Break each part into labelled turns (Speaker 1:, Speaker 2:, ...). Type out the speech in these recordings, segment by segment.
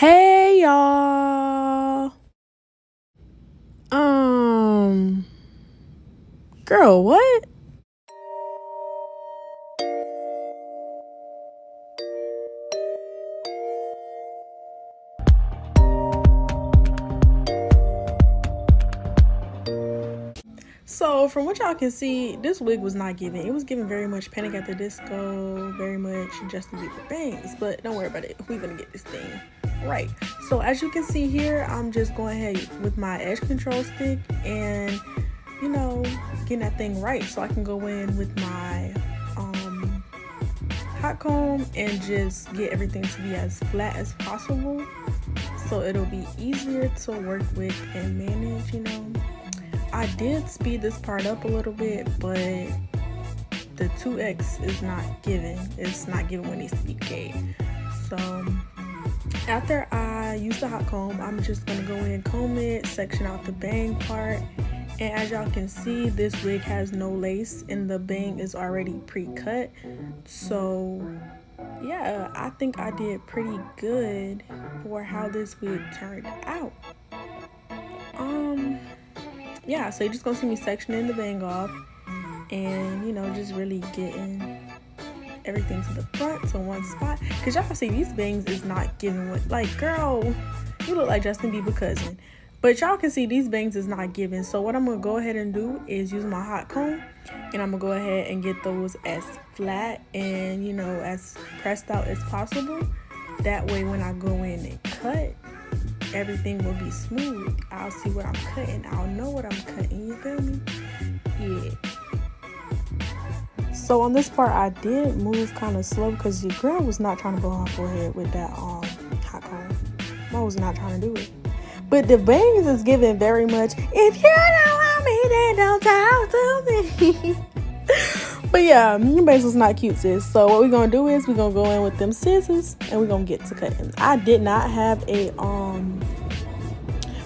Speaker 1: Hey y'all. Um, girl, what? So, from what y'all can see, this wig was not giving. It was giving very much Panic at the Disco, very much Justin Bieber bangs. But don't worry about it. We're gonna get this thing right. So, as you can see here, I'm just going ahead with my edge control stick and getting that thing right, so I can go in with my hot comb and just get everything to be as flat as possible, so it'll be easier to work with and manage. I did speed this part up a little bit, but the 2x is not giving. It's not giving what needs to be gave. So after I use the hot comb, I'm just gonna go in, comb it, section out the bang part. And as y'all can see, this wig has no lace and the bang is already pre-cut. So yeah, I think I did pretty good for how this wig turned out. Yeah, so you're just gonna see me sectioning the bang off and just really getting everything to the front to one spot, because y'all can see these bangs is not giving what, like, girl, you look like Justin Bieber cousin. But y'all can see these bangs is not giving. So what I'm gonna go ahead and do is use my hot comb, and I'm gonna go ahead and get those as flat and as pressed out as possible. That way when I go in and cut, everything will be smooth. I'll see what I'm cutting. I'll know what I'm cutting. You feel me? Yeah. So on this part, I did move kind of slow because your girl was not trying to blow her forehead with that hot comb. I was not trying to do it. But the bangs is giving very much, if you don't want me, then don't talk to me. But yeah, your bangs was not cute, sis. So what we're gonna do is we're gonna go in with them scissors and we're gonna get to cutting. I did not have a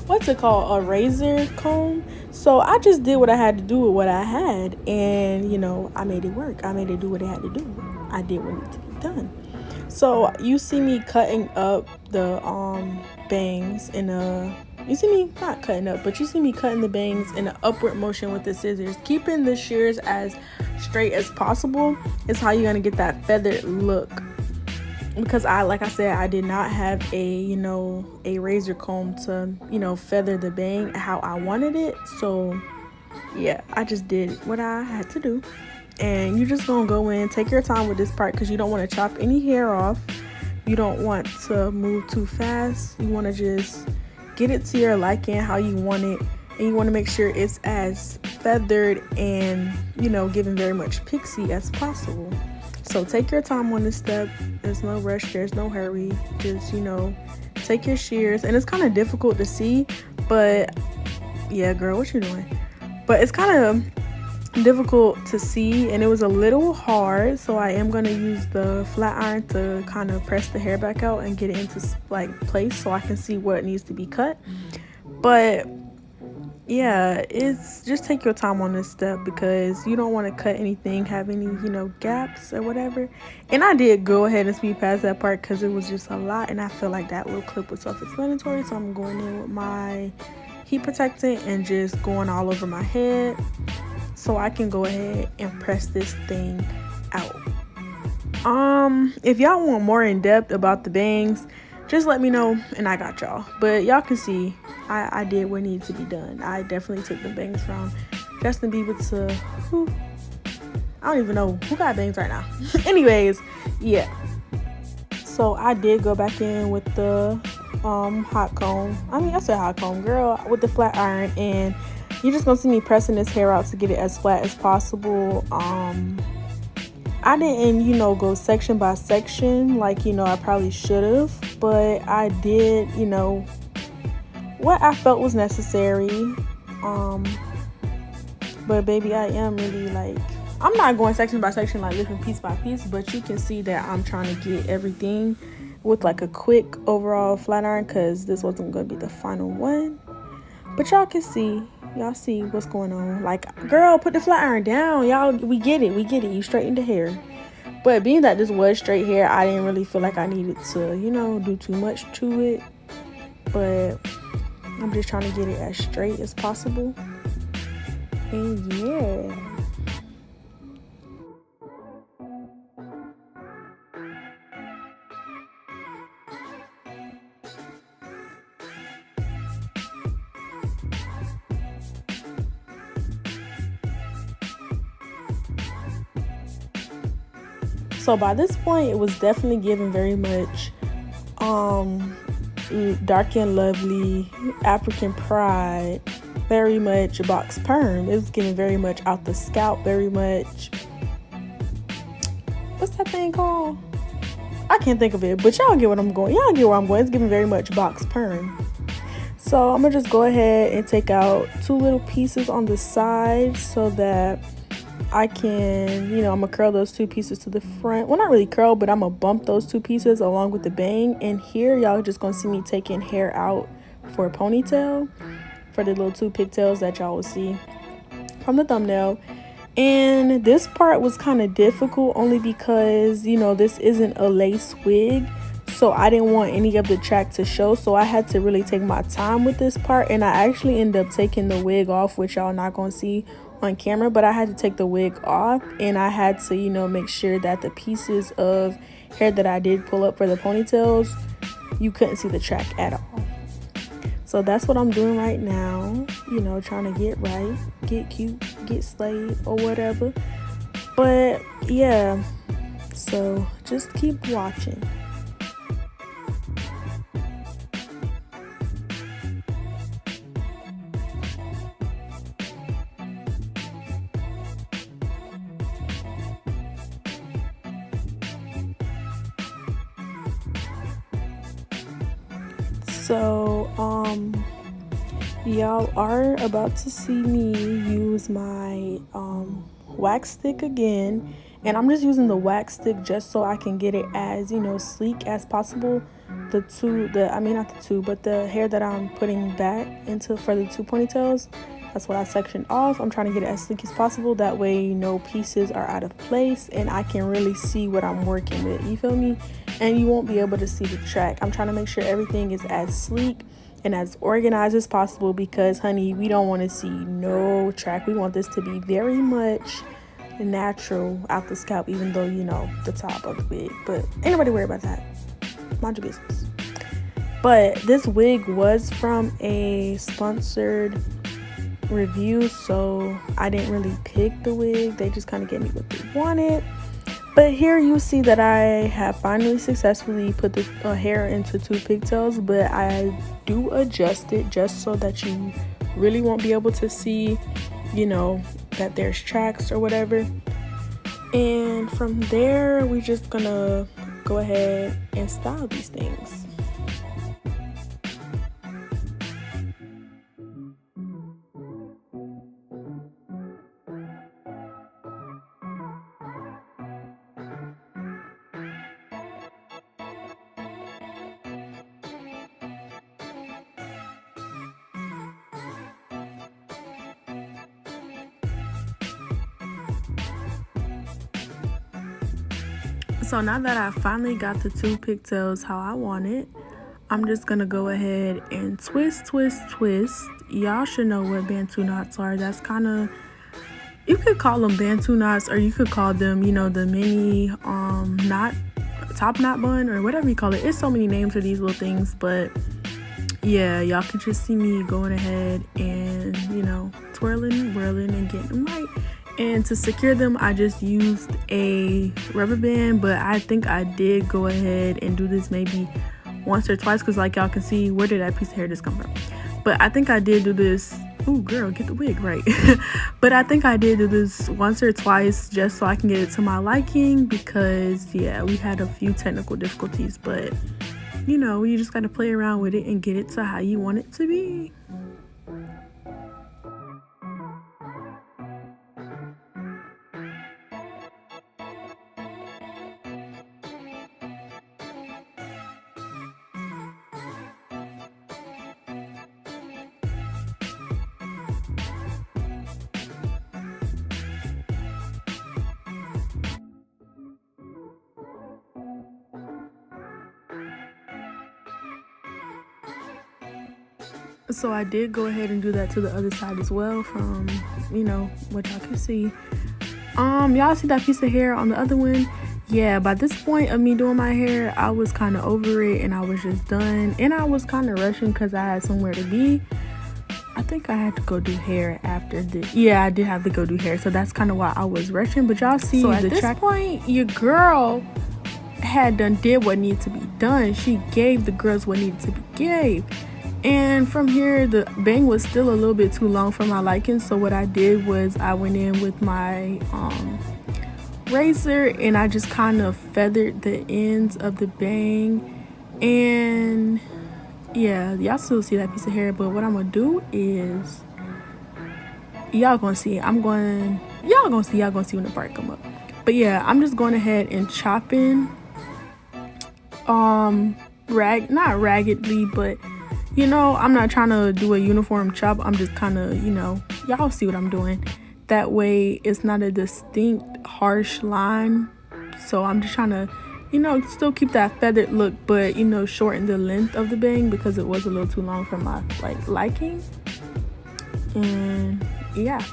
Speaker 1: what's it called, a razor comb, so I just did what I had to do with what I had, and I made it work. I made it do what it had to do. I did what needed to be done. So you see me cutting up the bangs in a, you see me not cutting up, but you see me cutting the bangs in an upward motion with the scissors, keeping the shears as straight as possible is how you're gonna get that feathered look. Because like I said, I did not have a razor comb to feather the bang how I wanted it. So yeah, I just did what I had to do. And you're just gonna go in, take your time with this part, because you don't want to chop any hair off. You don't want to move too fast. You want to just get it to your liking, how you want it, and you want to make sure it's as feathered and giving very much pixie as possible. So take your time on this step. There's no rush, there's no hurry. Just take your shears, and it's kind of difficult to see, but yeah, girl, what you doing? But it's kind of difficult to see, and it was a little hard, so I am going to use the flat iron to kind of press the hair back out and get it into place so I can see what needs to be cut. But yeah, it's just take your time on this step, because you don't want to cut anything, have any gaps or whatever. And I did go ahead and speed past that part because it was just a lot, and I feel like that little clip was self-explanatory. So I'm going in with my heat protectant and just going all over my head so I can go ahead and press this thing out. If y'all want more in depth about the bangs, just let me know and I got y'all. But y'all can see I did what needed to be done. I definitely took the bangs from Justin Bieber to who? I don't even know who got bangs right now. Anyways, yeah. So I did go back in with the hot comb. I said hot comb, girl, with the flat iron, and you're just gonna see me pressing this hair out to get it as flat as possible. I didn't, go section by section like, I probably should have, but I did, what I felt was necessary. But baby, I am really I'm not going section by section, lifting piece by piece, but you can see that I'm trying to get everything with a quick overall flat iron, because this wasn't going to be the final one. But y'all see what's going on. Girl, put the flat iron down. Y'all, we get it. You straighten the hair. But being that this was straight hair, I didn't really feel like I needed to, do too much to it. But I'm just trying to get it as straight as possible. And yeah. So by this point, it was definitely giving very much dark and lovely, African pride, very much box perm. It was getting very much out the scalp, very much, what's that thing called? I can't think of it, but y'all get what I'm going. Y'all get where I'm going. It's giving very much box perm. So I'm gonna just go ahead and take out 2 little pieces on the side so that I can, I'm gonna curl those 2 pieces to the front. Well, not really curl, but I'm gonna bump those 2 pieces along with the bang. And here, y'all just gonna see me taking hair out for a ponytail, for the little 2 pigtails that y'all will see from the thumbnail. And this part was kind of difficult only because, this isn't a lace wig. So I didn't want any of the track to show. So I had to really take my time with this part. And I actually ended up taking the wig off, which y'all not gonna see on camera, but I had to take the wig off, and I had to make sure that the pieces of hair that I did pull up for the ponytails, you couldn't see the track at all. So that's what I'm doing right now, trying to get right, get cute, get slayed or whatever. But yeah, so just keep watching. So y'all are about to see me use my wax stick again, and I'm just using the wax stick just so I can get it as sleek as possible. The hair that I'm putting back into for the 2 ponytails, that's what I sectioned off. I'm trying to get it as sleek as possible, that way no pieces are out of place and I can really see what I'm working with, you feel me? And you won't be able to see the track. I'm trying to make sure everything is as sleek and as organized as possible, because honey, we don't want to see no track. We want this to be very much natural out the scalp, even though the top of the wig, but ain't nobody worried about that. Mind your business. But this wig was from a sponsored review, so I didn't really pick the wig. They just kind of gave me what they wanted. But here you see that I have finally successfully put the hair into 2 pigtails, but I do adjust it just so that you really won't be able to see, that there's tracks or whatever. And from there, we're just gonna go ahead and style these things. So now that I finally got the 2 pigtails how I want it, I'm just gonna go ahead and twist. Y'all should know what Bantu knots are. That's kind of, you could call them Bantu knots, or you could call them, the mini knot, top knot bun, or whatever you call it. It's so many names for these little things, but yeah, y'all can just see me going ahead and twirling, whirling, and getting them right. And to secure them, I just used a rubber band, but I think I did go ahead and do this maybe once or twice, because like y'all can see, where did that piece of hair just come from? But I think I did do this. Ooh, girl, get the wig right. But I think I did do this once or twice just so I can get it to my liking, because yeah, we had a few technical difficulties, but you just got to play around with it and get it to how you want it to be. So I did go ahead and do that to the other side as well, from, you know, what y'all can see. Y'all see that piece of hair on the other one? Yeah, by this point of me doing my hair, I was kind of over it and I was just done. And I was kind of rushing because I had somewhere to be. I think I had to go do hair after this. Yeah, I did have to go do hair. So that's kind of why I was rushing. But y'all see, so at this point, your girl had did what needed to be done. She gave the girls what needed to be gave. And from here, the bang was still a little bit too long for my liking. So what I did was I went in with my razor and I just kind of feathered the ends of the bang. And yeah, y'all still see that piece of hair, but what I'm gonna do is y'all gonna see when the part come up. But yeah, I'm just going ahead and chopping not raggedly, but you know, I'm not trying to do a uniform chop. I'm just kind of, you know, y'all see what I'm doing. That way it's not a distinct harsh line. So I'm just trying to, you know, still keep that feathered look, but, you know, shorten the length of the bang because it was a little too long for my liking. And yeah.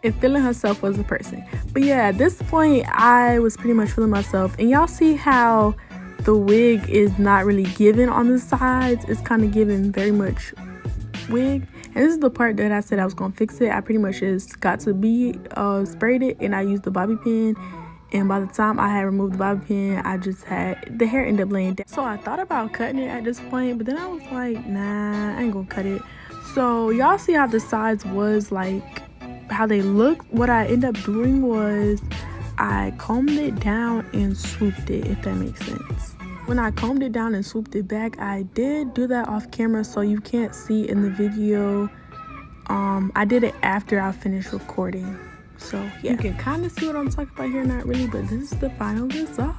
Speaker 1: And feeling herself as a person. But yeah, at this point I was pretty much feeling myself, and y'all see how the wig is not really given on the sides. It's kind of given very much wig, and this is the part that I said I was gonna fix it. I pretty much just got to be sprayed it, and I used the bobby pin, and by the time I had removed the bobby pin, I just had the hair end up laying down. So I thought about cutting it at this point, but then I was like, nah, I ain't gonna cut it. So y'all see how the sides was like how they look. What I ended up doing was I combed it down and swooped it, if that makes sense. When I combed it down and swooped it back, I did do that off camera, so you can't see in the video. I did it after I finished recording, so yeah, you can kind of see what I'm talking about here. Not really, but this is the final result.